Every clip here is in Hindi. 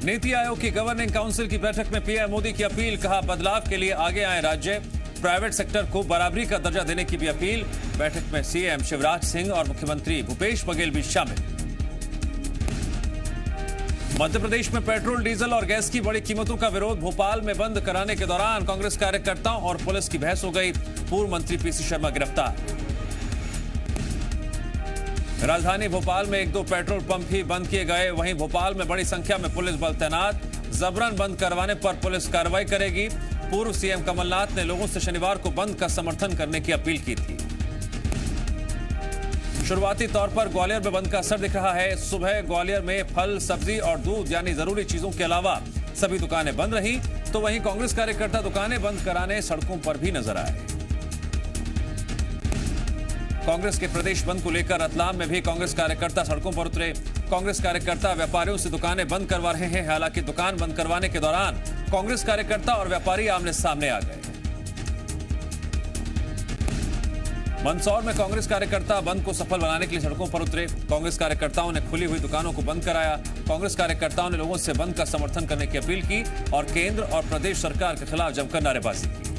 नीति आयोग की गवर्निंग काउंसिल की बैठक में पीएम मोदी की अपील, कहा बदलाव के लिए आगे आए राज्य, प्राइवेट सेक्टर को बराबरी का दर्जा देने की भी अपील। बैठक में सीएम शिवराज सिंह और मुख्यमंत्री भूपेश बघेल भी शामिल। मध्य प्रदेश में पेट्रोल, डीजल और गैस की बड़ी कीमतों का विरोध, भोपाल में बंद कराने के दौरान कांग्रेस कार्यकर्ताओं और पुलिस की बहस हो गई, पूर्व मंत्री पीसी शर्मा गिरफ्तार। राजधानी भोपाल में 1-2 पेट्रोल पंप ही बंद किए गए, वहीं भोपाल में बड़ी संख्या में पुलिस बल तैनात, जबरन बंद करवाने पर पुलिस कार्रवाई करेगी। पूर्व सीएम कमलनाथ ने लोगों से शनिवार को बंद का समर्थन करने की अपील की थी। शुरुआती तौर पर ग्वालियर में बंद का असर दिख रहा है। सुबह ग्वालियर में फल, सब्जी और दूध यानी जरूरी चीजों के अलावा सभी दुकानें बंद रही, तो वहीं कांग्रेस कार्यकर्ता दुकानें बंद कराने सड़कों पर भी नजर आए। कांग्रेस के प्रदेश बंद को लेकर रतलाम में भी कांग्रेस कार्यकर्ता सड़कों पर उतरे। कांग्रेस कार्यकर्ता व्यापारियों से दुकानें बंद करवा रहे हैं। हालांकि दुकान बंद करवाने के दौरान कांग्रेस कार्यकर्ता और व्यापारी आमने सामने आ गए। मंदसौर में कांग्रेस कार्यकर्ता बंद को सफल बनाने के लिए सड़कों पर उतरे। कांग्रेस कार्यकर्ताओं ने खुली हुई दुकानों को बंद कराया। कांग्रेस कार्यकर्ताओं ने लोगों से बंद का समर्थन करने की अपील की और केंद्र और प्रदेश सरकार के खिलाफ जमकर नारेबाजी की।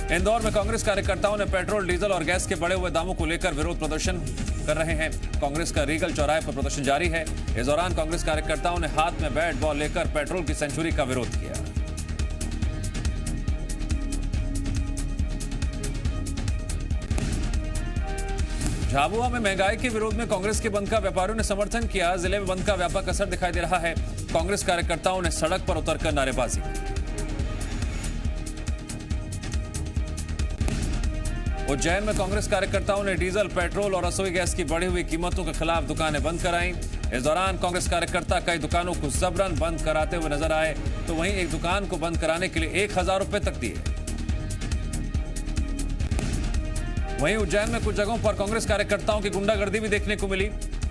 इंदौर में कांग्रेस कार्यकर्ताओं ने पेट्रोल, डीजल और गैस के बढ़े हुए दामों को लेकर विरोध प्रदर्शन कर रहे हैं। कांग्रेस का रीगल चौराहे पर प्रदर्शन जारी है। इस दौरान कांग्रेस कार्यकर्ताओं ने हाथ में बैट बॉल लेकर पेट्रोल की सेंचुरी का विरोध किया। झाबुआ में महंगाई के विरोध में कांग्रेस के बंद का व्यापारियों ने समर्थन किया। जिले में बंद का व्यापक असर दिखाई दे रहा है। कांग्रेस कार्यकर्ताओं ने सड़क पर उतरकर नारेबाजी की। उज्जैन में कांग्रेस कार्यकर्ताओं ने डीजल, पेट्रोल और रसोई गैस की बढ़ी हुई कीमतों के खिलाफ दुकानें बंद कराईं। इस दौरान कांग्रेस कार्यकर्ता कई दुकानों को जबरन बंद कराते हुए नजर आए, तो वहीं एक दुकान को बंद कराने के लिए 1000 रुपए तक दिए। वहीं उज्जैन में कुछ जगहों पर कांग्रेस कार्यकर्ताओं की गुंडागर्दी भी देखने को मिली।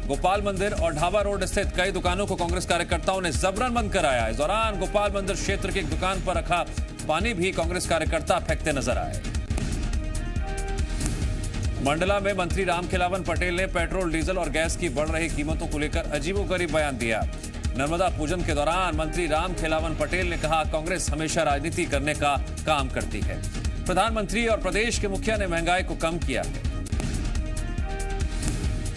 गोपाल मंदिर और ढाबा रोड स्थित कई दुकानों को कांग्रेस कार्यकर्ताओं ने जबरन बंद कराया। इस दौरान गोपाल मंदिर क्षेत्र की एक दुकान पर रखा पानी भी कांग्रेस कार्यकर्ता फेंकते नजर आए। मंडला में मंत्री रामखेलावन पटेल ने पेट्रोल, डीजल और गैस की बढ़ रही कीमतों को लेकर अजीबोगरीब बयान दिया। नर्मदा पूजन के दौरान मंत्री रामखेलावन पटेल ने कहा, कांग्रेस हमेशा राजनीति करने का काम करती है। प्रधानमंत्री और प्रदेश के मुखिया ने महंगाई को कम किया है।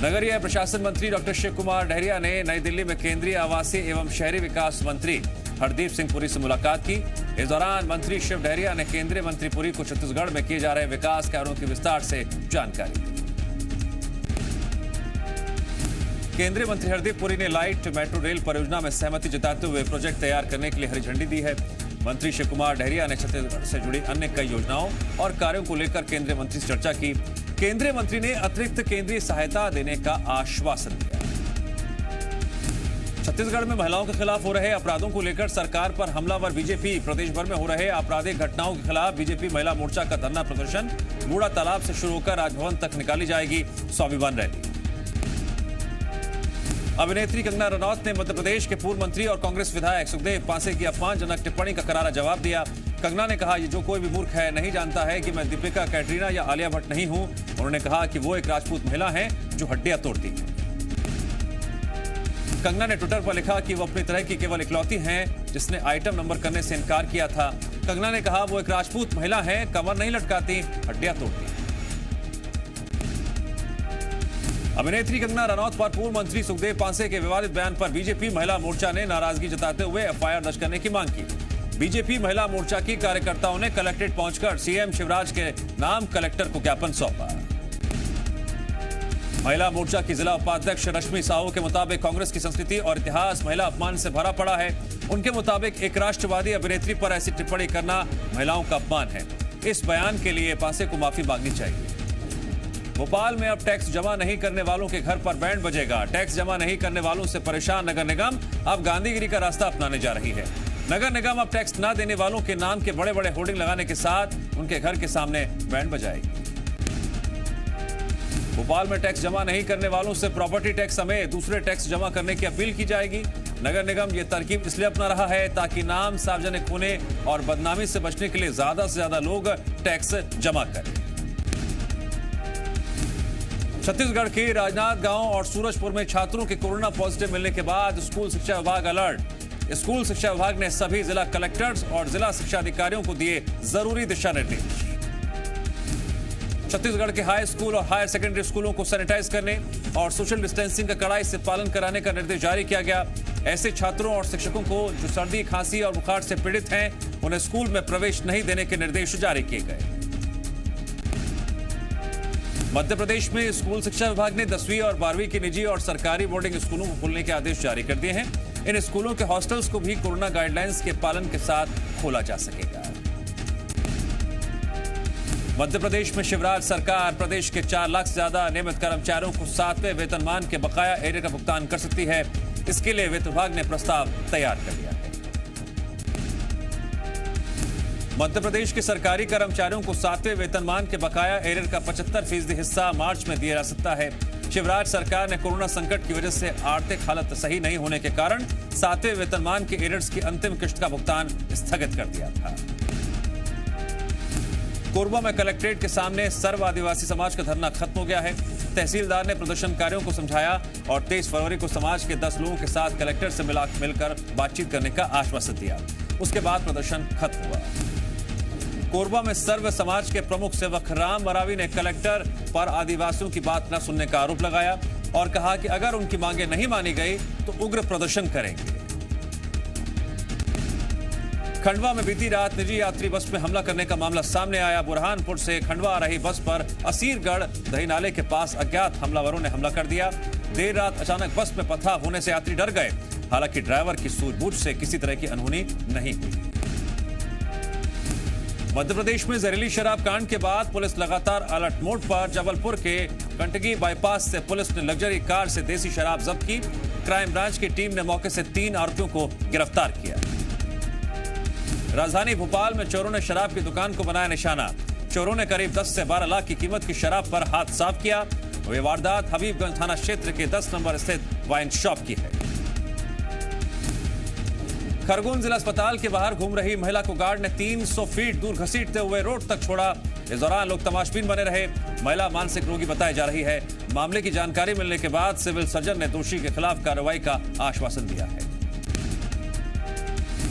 नगरीय प्रशासन मंत्री डॉक्टर शिव कुमार डहरिया ने नई दिल्ली में केंद्रीय आवासीय एवं शहरी विकास मंत्री हरदीप सिंह पुरी से मुलाकात की। इस दौरान मंत्री शिव डहरिया ने केंद्रीय मंत्री पुरी को छत्तीसगढ़ में किए जा रहे विकास कार्यों की विस्तार से जानकारी दी। केंद्रीय मंत्री हरदीप पुरी ने लाइट मेट्रो रेल परियोजना में सहमति जताते हुए प्रोजेक्ट तैयार करने के लिए हरी झंडी दी है। मंत्री शिव कुमार डहरिया ने छत्तीसगढ़ से जुड़ी अन्य कई योजनाओं और कार्यों को लेकर केंद्रीय मंत्री से चर्चा की। केंद्रीय मंत्री ने अतिरिक्त केंद्रीय सहायता देने का आश्वासन दिया। छत्तीसगढ़ में महिलाओं के खिलाफ हो रहे अपराधों को लेकर सरकार पर हमलावर बीजेपी, प्रदेश भर में हो रहे आपराधिक घटनाओं के खिलाफ बीजेपी महिला मोर्चा का धरना प्रदर्शन बूढ़ा तालाब से शुरू होकर राजभवन तक निकाली जाएगी स्वाभिमान रैली। अभिनेत्री कंगना रनौत ने मध्य प्रदेश के पूर्व मंत्री और कांग्रेस विधायक सुखदेव पांसे की अपमानजनक टिप्पणी का करारा जवाब दिया। कंगना ने कहा, ये जो कोई भी मूर्ख है नहीं जानता है कि मैं दीपिका, कैटरीना या आलिया भट्ट नहीं हूं। उन्होंने कहा कि वो एक राजपूत महिला है जो हड्डियां तोड़ती है। कंगना ने ट्विटर पर लिखा कि वो अपनी तरह की केवल इकलौती हैं जिसने आइटम नंबर करने से इनकार किया था। कंगना ने कहा, वो एक राजपूत महिला है, कमर नहीं लटकाती, हड्डियां तोड़ती। अभिनेत्री कंगना रनौत पर पूर्व मंत्री सुखदेव पांसे के विवादित बयान पर बीजेपी महिला मोर्चा ने नाराजगी जताते हुए एफआईआर दर्ज करने की मांग की। बीजेपी महिला मोर्चा की कार्यकर्ताओं ने कलेक्ट्रेट पहुंचकर सीएम शिवराज के नाम कलेक्टर को ज्ञापन सौंपा। महिला मोर्चा की जिला उपाध्यक्ष रश्मि साहू के मुताबिक कांग्रेस की संस्कृति और इतिहास महिला अपमान से भरा पड़ा है। उनके मुताबिक एक राष्ट्रवादी अभिनेत्री पर ऐसी टिप्पणी करना महिलाओं का अपमान है। इस बयान के लिए पांसे को माफी मांगनी चाहिए। भोपाल में अब टैक्स जमा नहीं करने वालों के घर पर बैंड बजेगा। टैक्स जमा नहीं करने वालों से परेशान नगर निगम अब गांधीगिरी का रास्ता अपनाने जा रही है। नगर निगम अब टैक्स न देने वालों के नाम के बड़े बड़े होर्डिंग लगाने के साथ उनके घर के सामने बैंड बजाएगी। भोपाल में टैक्स जमा नहीं करने वालों से प्रॉपर्टी टैक्स समेत दूसरे टैक्स जमा करने की अपील की जाएगी। नगर निगम ये तरकीब इसलिए अपना रहा है ताकि नाम सार्वजनिक होने और बदनामी से बचने के लिए ज्यादा से ज्यादा लोग टैक्स जमा करें। छत्तीसगढ़ के राजनांदगांव और सूरजपुर में छात्रों के कोरोना पॉजिटिव मिलने के बाद स्कूल शिक्षा विभाग अलर्ट। स्कूल शिक्षा विभाग ने सभी जिला कलेक्टर्स और जिला शिक्षा अधिकारियों को दिए जरूरी दिशा निर्देश। छत्तीसगढ़ के हाई स्कूल और हायर सेकेंडरी स्कूलों को सैनिटाइज करने और सोशल डिस्टेंसिंग का कड़ाई से पालन कराने का निर्देश जारी किया गया। ऐसे छात्रों और शिक्षकों को जो सर्दी, खांसी और बुखार से पीड़ित हैं, उन्हें स्कूल में प्रवेश नहीं देने के निर्देश जारी किए गए। मध्य प्रदेश में स्कूल शिक्षा विभाग ने 10वीं और 12वीं की निजी और सरकारी बोर्डिंग स्कूलों को खोलने के आदेश जारी कर दिए हैं। इन स्कूलों के हॉस्टल्स को भी कोरोना गाइडलाइंस के पालन के साथ खोला जा सकेगा। मध्य प्रदेश में शिवराज सरकार प्रदेश के 4 लाख से ज्यादा नियमित कर्मचारियों को 7वें वेतनमान के बकाया एरियर का भुगतान कर सकती है। इसके लिए वित्त विभाग ने प्रस्ताव तैयार कर लिया है। मध्य प्रदेश के सरकारी कर्मचारियों को 7वें वेतनमान के बकाया एरियर का 75% हिस्सा मार्च में दिया जा सकता है। शिवराज सरकार ने कोरोना संकट की वजह से आर्थिक हालत सही नहीं होने के कारण 7वें वेतनमान के एरियर्स की अंतिम किश्त का भुगतान स्थगित कर दिया था। कोरबा में कलेक्ट्रेट के सामने सर्व आदिवासी समाज का धरना खत्म हो गया है। तहसीलदार ने प्रदर्शनकारियों को समझाया और 23 फरवरी को समाज के 10 लोगों के साथ कलेक्टर से मिलकर बातचीत करने का आश्वासन दिया। उसके बाद प्रदर्शन खत्म हुआ। कोरबा में सर्व समाज के प्रमुख सेवक राम मरावी ने कलेक्टर पर आदिवासियों की बात न सुनने का आरोप लगाया और कहा कि अगर उनकी मांगे नहीं मानी गई तो उग्र प्रदर्शन करेंगे। खंडवा में बीती रात निजी यात्री बस में हमला करने का मामला सामने आया। बुरहानपुर से खंडवा आ रही बस पर असीरगढ़ दही नाले के पास अज्ञात हमलावरों ने हमला कर दिया। देर रात अचानक बस में पथराव होने से यात्री डर गए। हालांकि ड्राइवर की सूझबूझ से किसी तरह की अनहोनी नहीं हुई। मध्य प्रदेश में जहरीली शराब कांड के बाद पुलिस लगातार अलर्ट मोड पर। जबलपुर के कंटगी बाईपास से पुलिस ने लग्जरी कार से देसी शराब जब्त की। क्राइम ब्रांच की टीम ने मौके से 3 आरोपियों को गिरफ्तार किया। राजधानी भोपाल में चोरों ने शराब की दुकान को बनाया निशाना। चोरों ने करीब 10 से 12 लाख की कीमत की शराब पर हाथ साफ किया। ये वारदात हबीबगंज थाना क्षेत्र के 10 नंबर स्थित वाइन शॉप की है। खरगोन जिला अस्पताल के बाहर घूम रही महिला को गार्ड ने 300 फीट दूर घसीटते हुए रोड तक छोड़ा। इस दौरान लोग तमाशबीन बने रहे। महिला मानसिक रोगी बताई जा रही है। मामले की जानकारी मिलने के बाद सिविल सर्जन ने दोषी के खिलाफ कार्रवाई का आश्वासन दिया है।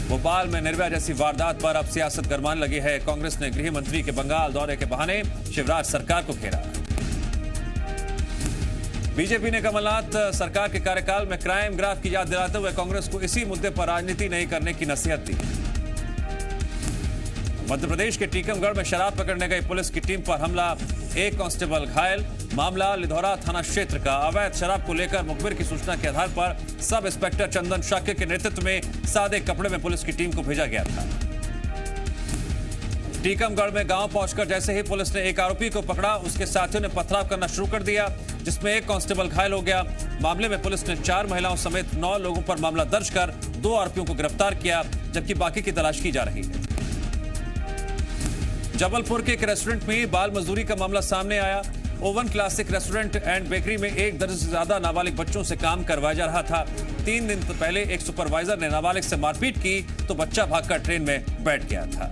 भोपाल में निर्भया जैसी वारदात पर अब सियासत गरमाने लगी है। कांग्रेस ने गृह मंत्री के बंगाल दौरे के बहाने शिवराज सरकार को घेरा। बीजेपी ने कमलनाथ सरकार के कार्यकाल में क्राइम ग्राफ की याद दिलाते हुए कांग्रेस को इसी मुद्दे पर राजनीति नहीं करने की नसीहत दी। मध्य प्रदेश के टीकमगढ़ में शराब पकड़ने गई पुलिस की टीम पर हमला, 1 कांस्टेबल घायल। मामला लिधौरा थाना क्षेत्र का। अवैध शराब को लेकर मुखबिर की सूचना के आधार पर सब इंस्पेक्टर चंदन शाक्य के नेतृत्व में सादे कपड़े में पुलिस की टीम को भेजा गया था। टीकमगढ़ में गांव पहुंचकर जैसे ही पुलिस ने एक आरोपी को पकड़ा, उसके साथियों ने पथराव करना शुरू कर दिया, जिसमें 1 कांस्टेबल घायल हो गया। मामले में पुलिस ने 4 महिलाओं समेत 9 लोगों पर मामला दर्ज कर 2 आरोपियों को गिरफ्तार किया, जबकि बाकी की तलाश की जा रही है। जबलपुर के एक रेस्टोरेंट में बाल मजदूरी का मामला सामने आया। Oven classic restaurant and bakery में 1 दर्जन से ज्यादा नाबालिग बच्चों से काम करवाया जा रहा था। 3 दिन पहले एक सुपरवाइजर ने नाबालिग से मारपीट की तो बच्चा भागकर ट्रेन में बैठ गया था।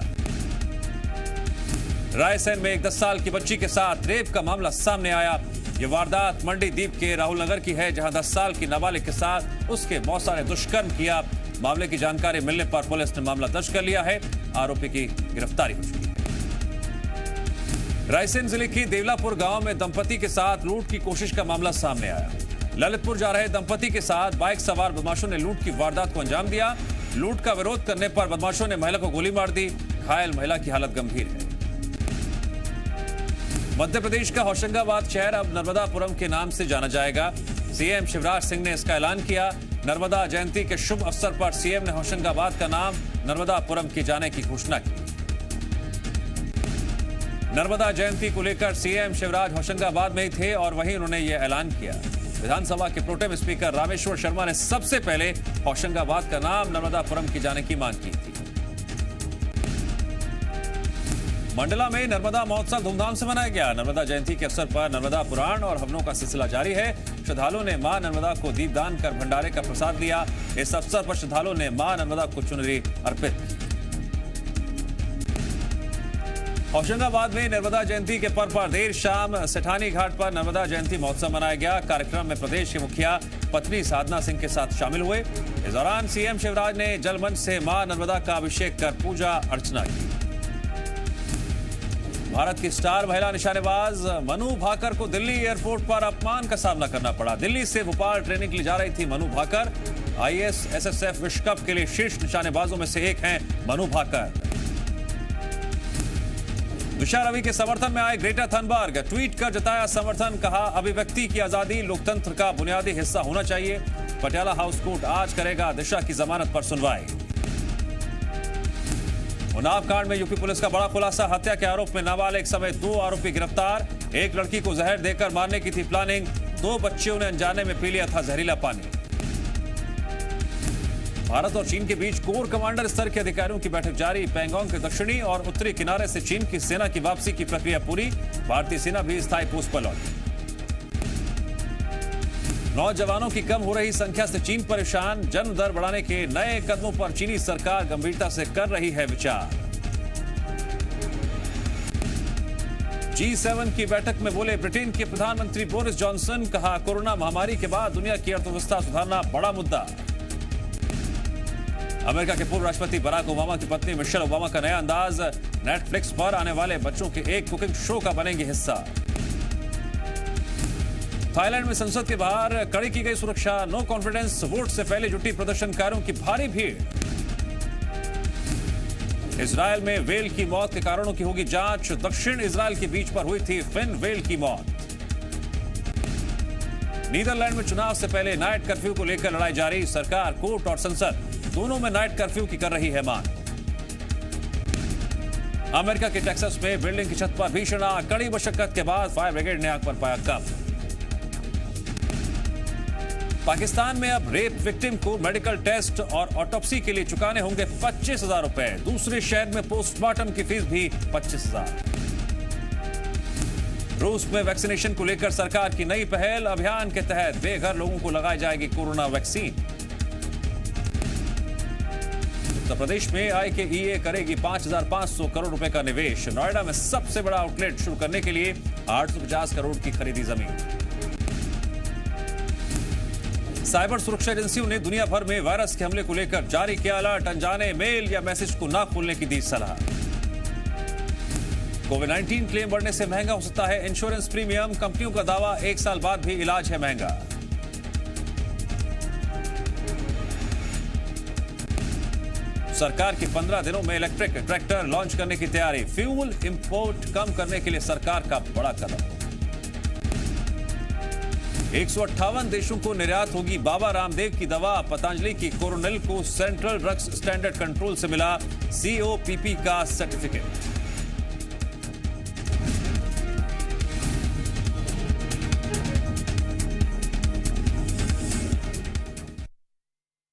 रायसेन में एक 10 साल की बच्ची के साथ रेप का मामला सामने आया। यह वारदात मंडी द्वीप के राहुल नगर की है, जहां 10 साल की नाबालिग के साथ उसके मौसा ने दुष्कर्म किया। मामले की जानकारी मिलने पर पुलिस ने मामला दर्ज कर लिया है। आरोपी की गिरफ्तारी हो चुकी है। रायसेन जिले की देवलापुर गांव में दंपति के साथ लूट की कोशिश का मामला सामने आया। ललितपुर जा रहे दंपति के साथ बाइक सवार बदमाशों ने लूट की वारदात को अंजाम दिया। लूट का विरोध करने पर बदमाशों ने महिला को गोली मार दी। घायल महिला की हालत गंभीर है। मध्य प्रदेश का होशंगाबाद शहर अब नर्मदापुरम के नाम से जाना जाएगा। सीएम शिवराज सिंह ने इसका ऐलान किया। नर्मदा जयंती के शुभ अवसर पर सीएम ने होशंगाबाद का नाम नर्मदापुरम किए जाने की घोषणा की। नर्मदा जयंती को लेकर सीएम शिवराज होशंगाबाद में ही थे और वहीं उन्होंने यह ऐलान किया। विधानसभा के प्रोटेम स्पीकर रामेश्वर शर्मा ने सबसे पहले होशंगाबाद का नाम नर्मदापुरम किए जाने की मांग की थी। मंडला में नर्मदा महोत्सव धूमधाम से मनाया गया। नर्मदा जयंती के अवसर पर नर्मदा पुराण और हवनों का सिलसिला जारी है। श्रद्धालुओं ने मां नर्मदा को दीपदान कर भंडारे का प्रसाद लिया। इस अवसर पर श्रद्धालुओं ने मां नर्मदा को चुनरी अर्पित की। होशंगाबाद में नर्मदा जयंती के पर्व पर देर शाम सेठानी घाट पर नर्मदा जयंती महोत्सव मनाया गया। कार्यक्रम में प्रदेश के मुखिया पत्नी साधना सिंह के साथ शामिल हुए। इस दौरान सीएम शिवराज ने जलमंच से मां नर्मदा का अभिषेक कर पूजा अर्चना की। भारत की स्टार महिला निशानेबाज मनु भाकर को दिल्ली एयरपोर्ट पर अपमान का सामना करना पड़ा। दिल्ली से भोपाल ट्रेनिंग के लिए जा रही थी मनु भाकर। IASSF विश्व कप के लिए शीर्ष निशानेबाजों में से एक हैं मनु भाकर। दिशा रवि के समर्थन में आए ग्रेटा थनबर्ग, ट्वीट कर जताया समर्थन। कहा, अभिव्यक्ति की आजादी लोकतंत्र का बुनियादी हिस्सा होना चाहिए। पटियाला हाउस कोर्ट आज करेगा दिशा की जमानत पर सुनवाई। उन्नाव कांड में यूपी पुलिस का बड़ा खुलासा। हत्या के आरोप में नाबालिग समेत 2 आरोपी गिरफ्तार। एक लड़की को जहर देकर मारने की थी प्लानिंग। 2 बच्चियों ने अनजाने में पी लिया था जहरीला पानी। भारत और चीन के बीच कोर कमांडर स्तर के अधिकारियों की बैठक जारी। पैंगोंग के दक्षिणी और उत्तरी किनारे से चीन की सेना की वापसी की प्रक्रिया पूरी। भारतीय सेना भी स्थायी पोस्ट पर लौटी। नौजवानों की कम हो रही संख्या से चीन परेशान। जन्म दर बढ़ाने के नए कदमों पर चीनी सरकार गंभीरता से कर रही है विचार। G7 की बैठक में बोले ब्रिटेन के प्रधानमंत्री बोरिस जॉनसन। कहा, कोरोना महामारी के बाद दुनिया की अर्थव्यवस्था सुधारना बड़ा मुद्दा। अमेरिका के पूर्व राष्ट्रपति बराक ओबामा की पत्नी मिशेल ओबामा का नया अंदाज। नेटफ्लिक्स पर आने वाले बच्चों के एक कुकिंग शो का बनेंगे हिस्सा। थाईलैंड में संसद के बाहर कड़ी की गई सुरक्षा। नो कॉन्फिडेंस वोट से पहले जुटी प्रदर्शनकारियों की भारी भीड़। इजरायल में व्हेल की मौत के कारणों की होगी जांच। दक्षिण इजरायल के बीच पर हुई थी फिन व्हेल की मौत। नीदरलैंड में चुनाव से पहले नाइट कर्फ्यू को लेकर लड़ाई जारी। सरकार, कोर्ट और संसद दोनों में नाइट कर्फ्यू की कर रही है मांग। अमेरिका के टेक्सास में बिल्डिंग की छत पर भीषण आग। कड़ी मशक्कत के बाद फायर ब्रिगेड ने आग पर पाया काबू। पाकिस्तान में अब रेप विक्टिम को मेडिकल टेस्ट और ऑटोप्सी के लिए चुकाने होंगे 25,000 रुपए। दूसरे शहर में पोस्टमार्टम की फीस भी 25,000। रूस में वैक्सीनेशन को लेकर सरकार की नई पहल। अभियान के तहत बेघर लोगों को लगाई जाएगी कोरोना वैक्सीन। उत्तर प्रदेश में IKEA करेगी 5,500 करोड़ रुपए का निवेश। नोएडा में सबसे बड़ा आउटलेट शुरू करने के लिए 850 करोड़ की खरीदी जमीन। साइबर सुरक्षा एजेंसियों ने दुनिया भर में वायरस के हमले को लेकर जारी किया अलर्ट। अनजाने मेल या मैसेज को ना खोलने की दी सलाह। कोविड-19 क्लेम बढ़ने से महंगा हो सकता है इंश्योरेंस प्रीमियम। कंपनियों का दावा, 1 साल बाद भी इलाज है महंगा। सरकार की 15 दिनों में इलेक्ट्रिक ट्रैक्टर लॉन्च करने की तैयारी। फ्यूल इंपोर्ट कम करने के लिए सरकार का बड़ा कदम। 158 देशों को निर्यात होगी बाबा रामदेव की दवा। पतंजलि की कोरोनिल को सेंट्रल ड्रग्स स्टैंडर्ड कंट्रोल से मिला COPP का सर्टिफिकेट।